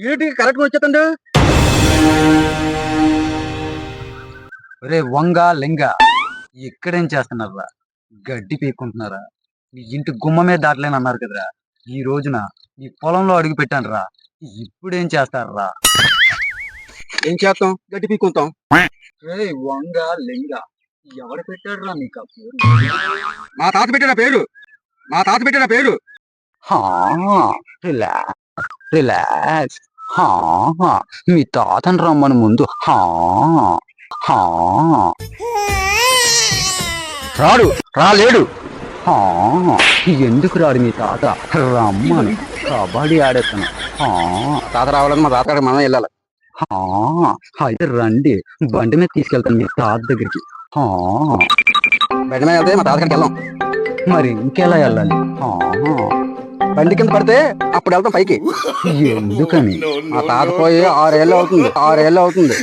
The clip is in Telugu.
ఏంటి కరెక్ట్ వచ్చేతండు. రే వంగ లింగ ఇక్కడేం చేస్తున్నారా? గడ్డి పీక్కుంటున్నారా? మీ ఇంటి గుమ్మ మీద దాటలేని అన్నారు కదరా. ఈ రోజున ఈ పొలంలో అడుగు పెట్టాను రా. ఇప్పుడేం చేస్తారా? ఏం చేస్తాం? గడ్డి పీక్కుంటాం. రే వంగ లింగ ఎవరు పెట్టాడు రా మీకు? మా తాత పెట్టాడా పేరు? మా తాత పెట్టాడా పేరు? రిలాక్స్. మీ తాతను రమ్మని ముందు రాడు, రాలేడు. ఎందుకు రాడు మీ తాత? రమ్మని కబడ్డీ ఆడేస్తాను. తాత రావాలని మా తాతగారికి మనం వెళ్ళాలి. అయితే రండి, బండి మీద తీసుకెళ్తాను మీ తాత దగ్గరికి. బండి మీద వెళ్తే మా తాతగారికి వెళ్ళాం. మరి ఇంకెలా వెళ్ళాలి? బండి కింద పడితే అప్పుడు వెళ్తాం పైకి. ఎందుకని? మా తాత పోయి 6 ఏళ్ళు అవుతుంది.